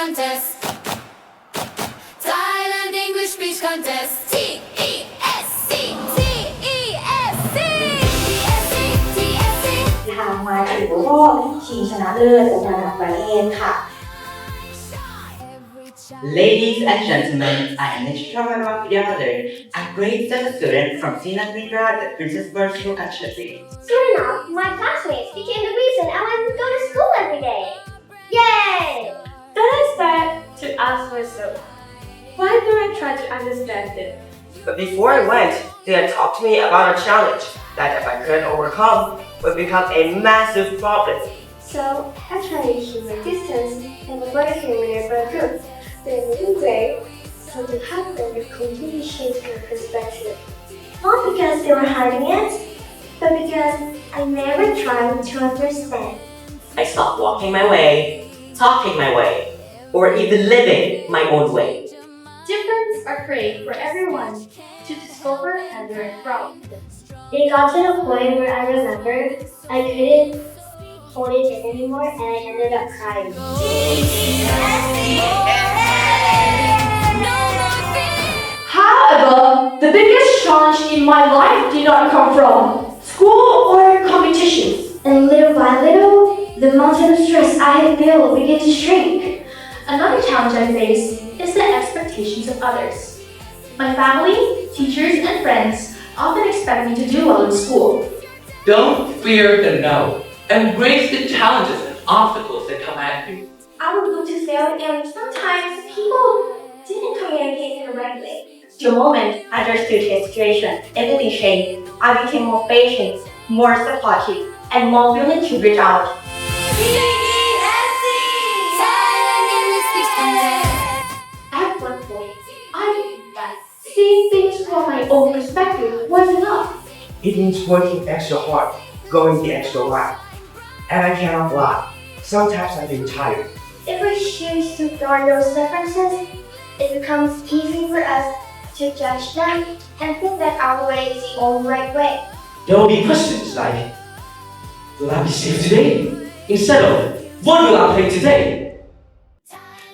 Contest Thailand English Speech Contest TESC TESC TESC ทางมาถึงรอบชิงชนะเลิศระดับประเทศค่ะ Ladies and gentlemen, I am Nishramana Vidyadhar, a grade 7 student from Thailand English Speech Contest. Soon enough, my classmates became the reason I wanted to go to school every day. Yay! Then I started to ask myself, why don't I try to understand it? But before I went, they had talked to me about a challenge that if I couldn't overcome, would become a massive problem. So I tried to keep my distance and avoid hearing whenever I could. Then one day, something happened that completely changed my perspective. Not because they were hiding it, but because I never tried to understand. I stopped walking my way, talking my way, or even living my own way. Difference are great for everyone to discover and learn from. It got to the point where I remembered I couldn't hold it in anymore and I ended up crying. However, the biggest challenge in my life did not come from school or competitions. And little by little, the mountain of stress I had built began to shrink. Another challenge I face is the expectations of others. My family, teachers, and friends often expect me to do well in school. Don't fear the no. Embrace the challenges and obstacles that come at you. I would go to fail and sometimes people didn't communicate correctly. The moment I understood his situation, everything changed. I became more patient, more supportive, and more willing to reach out. Thailand English Speech Contest At one point, I believed that seeing things from my own perspective was enough. It means working extra hard, going the extra mile. And I cannot lie, sometimes I've been tired. If we choose to ignore those differences, it becomes easy for us to judge them and think that our way is the only right way. There will be questions like, will I be safe today? Instead of, what will I play today?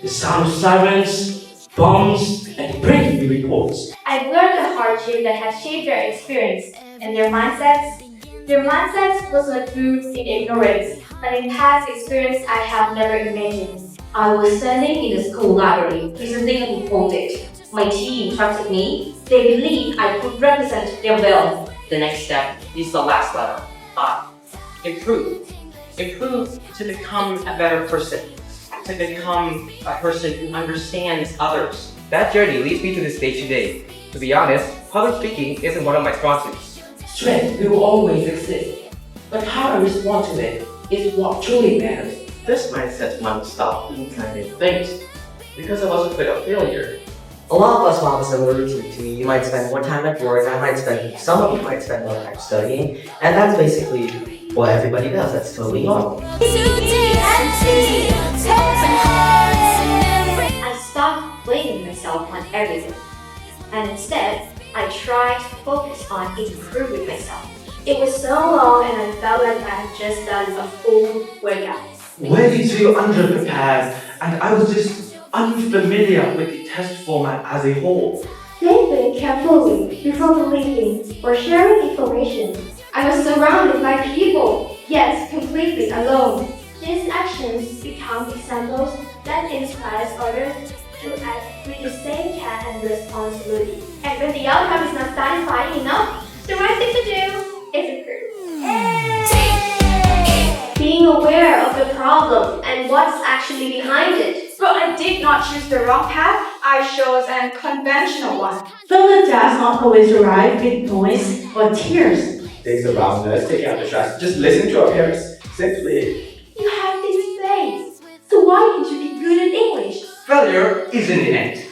The sound of sirens, bombs, and breaking reports. I've learned the hardship that has shaped their experience and their mindsets. Their mindsets was like roots in ignorance, but in past experience I have never imagined. I was standing in the school library presenting a project. My team trusted me. They believed I could represent them well. The next step is the last letter, I. Improve. Improve to become a better person. To become a person who understands others. That journey leads me to this stage today. To be honest, public speaking isn't one of my strong suits. Strength will always exist, but how I respond to it is what truly matters. This mindset might stop being kind of things because I was afraid of failure. A lot of us have a similar routine to me. You might spend more time at work, some of you might spend more time studying, and that's basically what everybody does. That's totally normal. I stopped blaming myself on everything, and instead, I tried to focus on improving myself. It was so long and I felt like I had just done a full workout. Way too underprepared, and I was just unfamiliar with the test format as a whole. Think carefully before believing or sharing information. I was surrounded by people, yet completely alone. These actions become examples that inspire others to act with the same care and responsibility. And when the outcome is not satisfying enough, the right thing to do is improve. Being aware of the problem and what's actually behind it. But I did not choose the wrong path, I chose a conventional one. Failure does not always arrive with noise or tears. Things around us take out the stress. Just listen to our parents. Simply. You have this face, so why can't you be good at English? Failure isn't the end,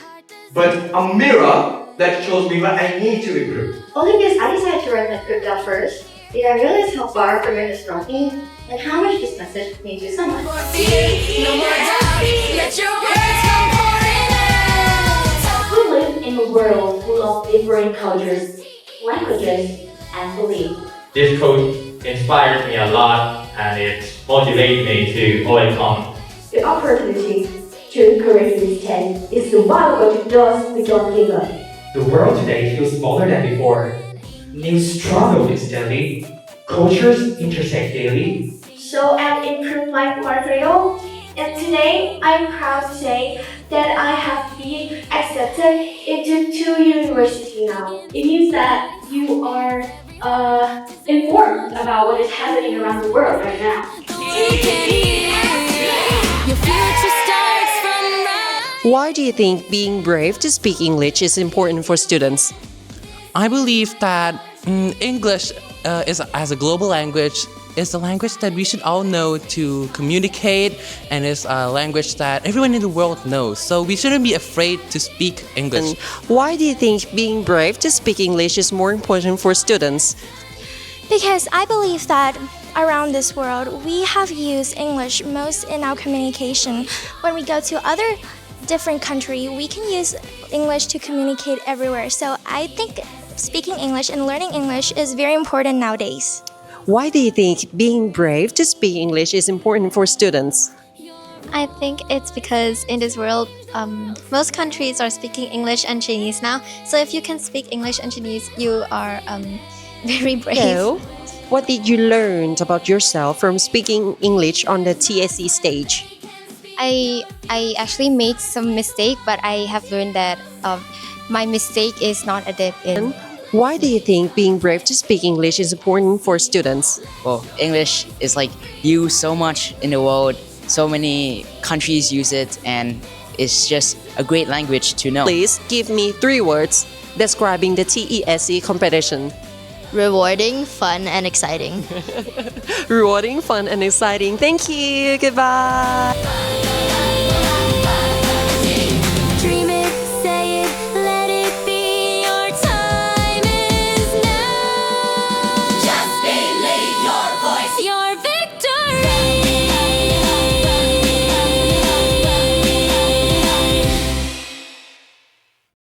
but a mirror that shows me what I need to improve. Only because I decided to write my script out first, did I realize how far from it is from me and how much this message means to someone. No more doubt, let your words come pouring out. We live in a world full of different cultures, languages, and beliefs. This quote inspired me a lot and it motivated me to overcome The opportunity to encourage intent is the one what does we don't give up. The world today feels smaller than before. News struggle instantly. Cultures intersect daily. So I've improved my portfolio, and today I'm proud to say that I have been accepted into 2 universities now. It means that you are informed about what is happening around the world right now. Your future starts from right. Why do you think being brave to speak English is important for students? I believe that English is as a global language is a language that we should all know to communicate, and it's a language that everyone in the world knows. So we shouldn't be afraid to speak English. Why do you think being brave to speak English is more important for students? Because I believe that around this world, we have used English most in our communication. When we go to other different country, we can use English to communicate everywhere. So I think speaking English and learning English is very important nowadays. Why do you think being brave to speak English is important for students? I think it's because in this world, most countries are speaking English and Chinese now. So if you can speak English and Chinese, you are very brave. So, what did you learn about yourself from speaking English on the TESC stage? I actually made some mistake, but I have learned that my mistake is not a dead end. Why do you think being brave to speak English is important for students? Well, English is like used so much in the world. So many countries use it, and it's just a great language to know. Please give me 3 words describing the TESC competition. Rewarding, fun, and exciting. Rewarding, fun, and exciting. Thank you. Goodbye. Dream it, say it, let